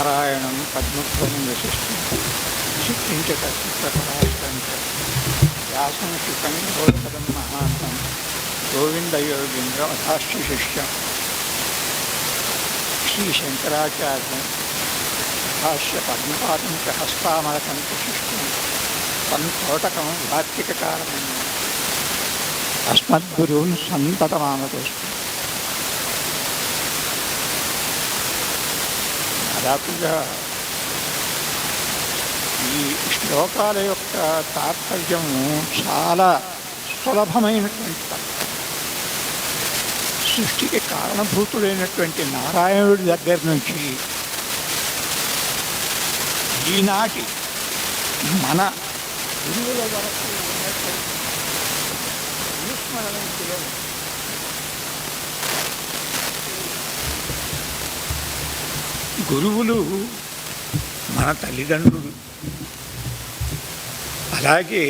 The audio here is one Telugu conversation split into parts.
నారాయణం పద్మధ్వజం వశిష్ఠం చిత్రించతరాష్టం వ్యాసం శుకం గోపదం మహాంతం గోవిందయోగీంద్రం అథాశ్చి శిష్యం శ్రీశంకరాచార్యం భాష్య పద్మపాదం చ హస్తామలకం శిష్యం సంతోటకం వార్తికకారణం అస్మద్గురువున్ సంతతమానతోస్తు. దాదాపుగా ఈ శ్లోకాల యొక్క తాత్పర్యము చాలా సులభమైనటువంటి సృష్టికి కారణభూతుడైనటువంటి నారాయణుడి దగ్గర నుంచి ఈనాటి మన గురువుల వరకు ఉన్నటువంటి విస్మరణలో గురువులు మన తల్లిదండ్రులు, అలాగే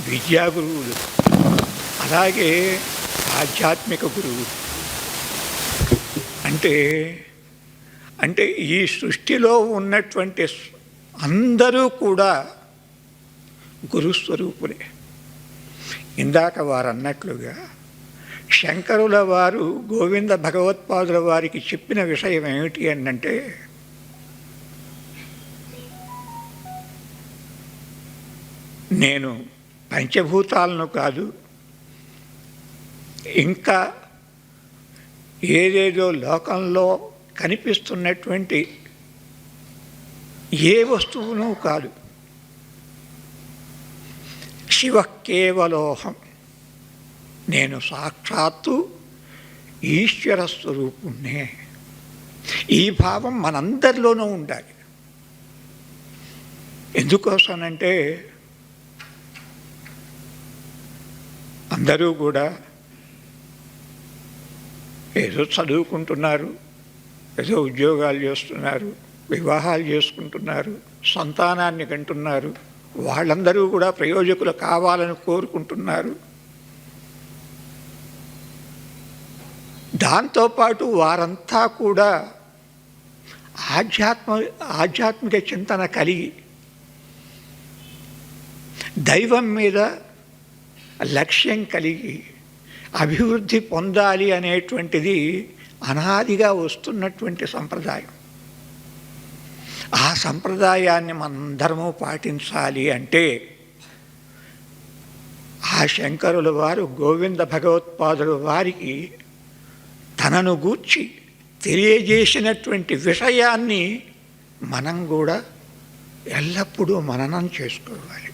విద్యా గురువులు, అలాగే ఆధ్యాత్మిక గురువులు. అంటే ఈ సృష్టిలో ఉన్నటువంటి అందరూ కూడా గురుస్వరూపులే. ఇందాక వారు అన్నట్లుగా శంకరుల వారు గోవింద భగవత్పాదుల వారికి చెప్పిన విషయం ఏమిటి అంటే, నేను పంచభూతాలను కాదు, ఇంకా ఏదేదో లోకంలో కనిపిస్తున్నటువంటి ఏ వస్తువును కాదు, శివ కేవలోహం, నేను సాక్షాత్తు ఈశ్వర స్వరూపుణ్ణే. ఈ భావం మనందరిలోనూ ఉండాలి. ఎందుకోసనంటే అందరూ కూడా ఏదో చదువుకుంటున్నారు, ఏదో ఉద్యోగాలు చేస్తున్నారు, వివాహాలు చేసుకుంటున్నారు, సంతానాన్ని కంటున్నారు. వాళ్ళందరూ కూడా ప్రయోజకులు కావాలని కోరుకుంటున్నారు. దాంతోపాటు వారంతా కూడా ఆధ్యాత్మిక చింతన కలిగి దైవం మీద లక్ష్యం కలిగి అభివృద్ధి పొందాలి అనేటువంటిది అనాదిగా వస్తున్నటువంటి సంప్రదాయం. ఆ సంప్రదాయాన్ని మనందరము పాటించాలి అంటే ఆ శంకరుల వారు గోవింద భగవత్పాదుల వారికి తనను గూర్చి తెలియజేసినటువంటి విషయాన్ని మనం కూడా ఎల్లప్పుడూ మననం చేసుకోవాలి.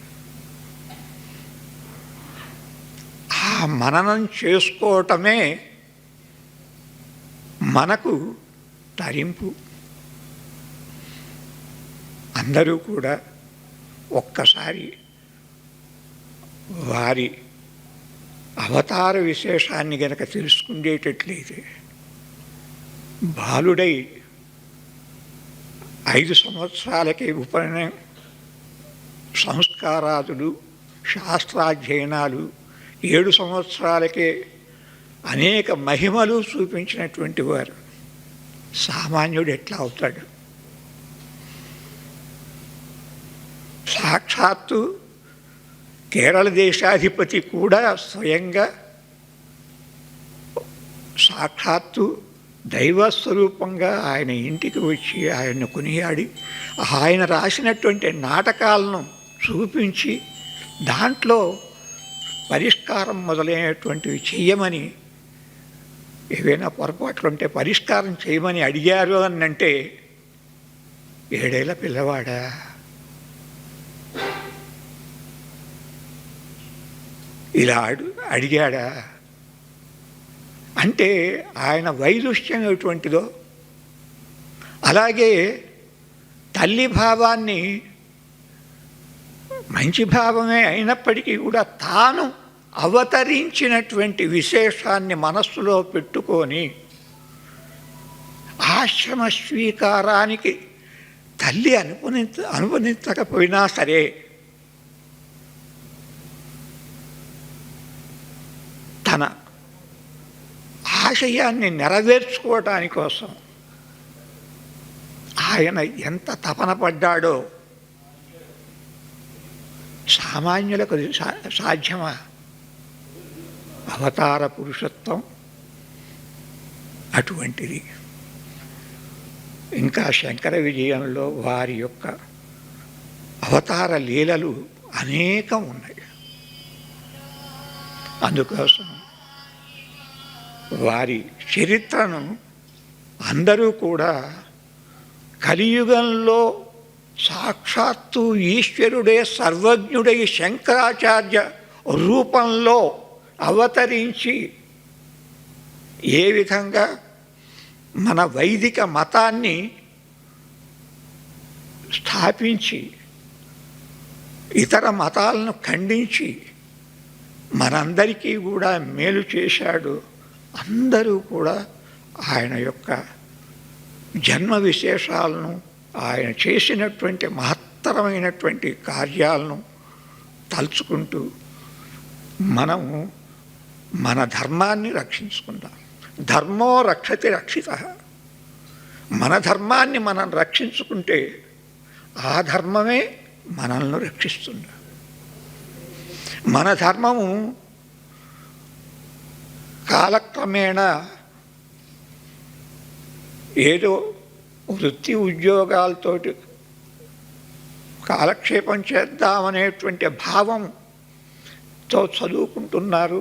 ఆ మననం చేసుకోవటమే మనకు తరింపు. అందరూ కూడా ఒక్కసారి వారి అవతార విశేషాన్ని గనక తెలుసుకునేటట్లయితే, బాలుడై 5 సంవత్సరాలకే ఉపనయనం, సంస్కారాదులు, శాస్త్రాధ్యయనాలు, 7 సంవత్సరాలకే అనేక మహిమలు చూపించినటువంటి వారు సామాన్యుడు ఎట్లా అవుతాడు? సాక్షాత్తు కేరళ దేశాధిపతి కూడా స్వయంగా సాక్షాత్తు దైవస్వరూపంగా ఆయన ఇంటికి వచ్చి ఆయన్ను కొనియాడి ఆయన రాసినటువంటి నాటకాలను చూపించి దాంట్లో పరిష్కారం మొదలైనటువంటివి చెయ్యమని, ఏవైనా పొరపాట్లుంటే పరిష్కారం చేయమని అడిగారు అనంటే 7 ఏళ్ల పిల్లవాడా? ఇలా అడిగాడా? అంటే ఆయన వైదుష్యం ఎటువంటిదో, అలాగే తల్లి భావాన్ని మంచి భావమే అయినప్పటికీ కూడా తాను అవతరించినటువంటి విశేషాన్ని మనస్సులో పెట్టుకొని ఆశ్రమ స్వీకారానికి తల్లి అనుమతించకపోయినా సరే తన ఆశయాన్ని నెరవేర్చుకోవటాని కోసం ఆయన ఎంత తపన పడ్డాడో సామాన్యులకు సాధ్యమా? అవతార పురుషత్వం అటువంటిది. ఇంకా శంకర విజయంలో వారి యొక్క అవతార లీలలు అనేకం ఉన్నాయి. అందుకోసం వారి చరిత్రను అందరూ కూడా కలియుగంలో సాక్షాత్తు ఈశ్వరుడే సర్వజ్ఞుడై శంకరాచార్య రూపంలో అవతరించి ఏ విధంగా మన వైదిక మతాన్ని స్థాపించి ఇతర మతాలను ఖండించి మనందరికీ కూడా మేలు చేశాడు. అందరూ కూడా ఆయన యొక్క జన్మ విశేషాలను, ఆయన చేసినటువంటి మహత్తరమైనటువంటి కార్యాలను తలుచుకుంటూ మనము మన ధర్మాన్ని రక్షించుకుందాం. ధర్మో రక్షతి రక్షిత. మన ధర్మాన్ని మనం రక్షించుకుంటే ఆ ధర్మమే మనల్ని రక్షిస్తుంది. మన ధర్మము కాలక్రమేణా ఏదో వృత్తి ఉద్యోగాలతోటి కాలక్షేపం చేద్దామనేటువంటి భావంతో చదువుకుంటున్నారు,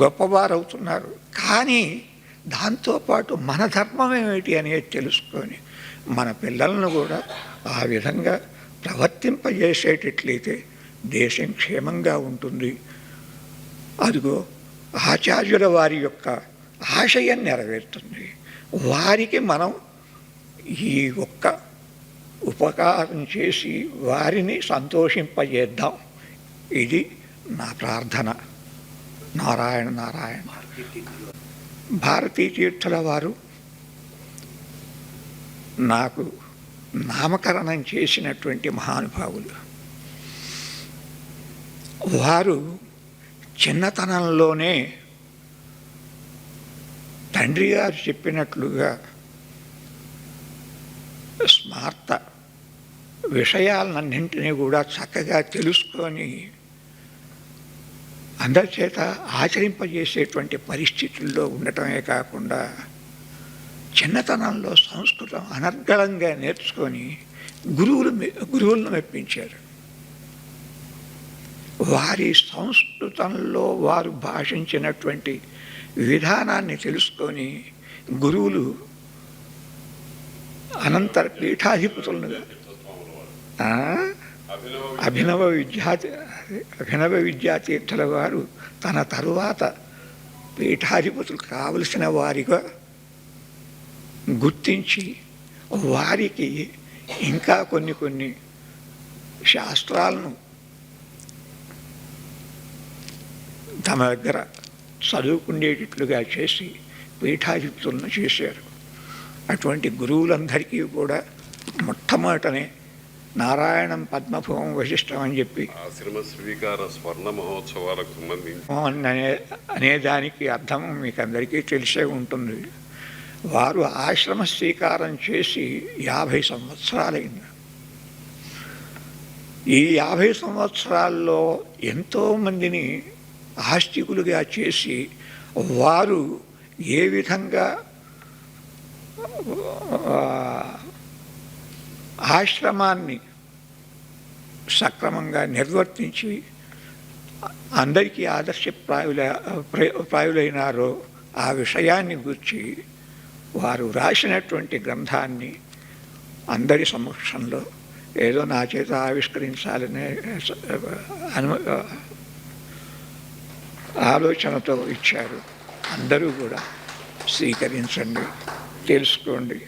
గొప్పవారవుతున్నారు. కానీ దాంతోపాటు మన ధర్మం ఏమిటి అనేది తెలుసుకొని మన పిల్లలను కూడా ఆ విధంగా ప్రవర్తింపజేసేటట్లయితే దేశం క్షేమంగా ఉంటుంది. అదిగో ఆచార్యుల వారి యొక్క ఆశయం నెరవేరుతుంది. వారికి మనం ఈ ఒక్క ఉపకారం చేసి వారిని సంతోషింపజేద్దాం. ఇది నా ప్రార్థన. నారాయణ నారాయణ. భారతీ తీర్థుల వారు నాకు నామకరణం చేసినటువంటి మహానుభావులు. వారు చిన్నతనంలోనే తండ్రి గారు చెప్పినట్లుగా స్మార్త విషయాలన్నింటినీ కూడా చక్కగా తెలుసుకొని అందరి చేత ఆచరింపజేసేటువంటి పరిస్థితుల్లో ఉండటమే కాకుండా చిన్నతనంలో సంస్కృతం అనర్గళంగా నేర్చుకొని గురువులను మెప్పించారు. వారి సంస్కృతంలో వారు భాషించినటువంటి విధానాన్ని తెలుసుకొని గురువులు అనంతర పీఠాధిపతులుగా అభినవ విద్యాతీర్థుల వారు తన తరువాత పీఠాధిపతులు కావలసిన వారిగా గుర్తించి వారికి ఇంకా కొన్ని శాస్త్రాలను తమ దగ్గర చదువుకునేటట్లుగా చేసి పీఠాధిపతులను చేశారు. అటువంటి గురువులందరికీ కూడా మొట్టమొదటనే నారాయణం పద్మభూమం వశిష్టం అని చెప్పి ఆశ్రమ స్వీకార స్వర్ణ మహోత్సవాలకు సంబంధించి అనేదానికి అర్థం మీకు అందరికీ తెలిసే ఉంటుంది. వారు ఆశ్రమ స్వీకారం చేసి 50 సంవత్సరాలైంది. ఈ 50 సంవత్సరాల్లో ఎంతోమందిని ఆస్తికులుగా చేసి వారు ఏ విధంగా ఆశ్రమాన్ని సక్రమంగా నిర్వర్తించి అందరికీ ఆదర్శప్రాయులైనారో ఆ విషయాన్ని గురించి వారు రాసినటువంటి గ్రంథాన్ని అందరి సమక్షంలో ఏదో నా చేత ఆవిష్కరించాలనే ఆలోచనతో ఇచ్చారు. అందరూ కూడా స్వీకరించండి, తెలుసుకోండి.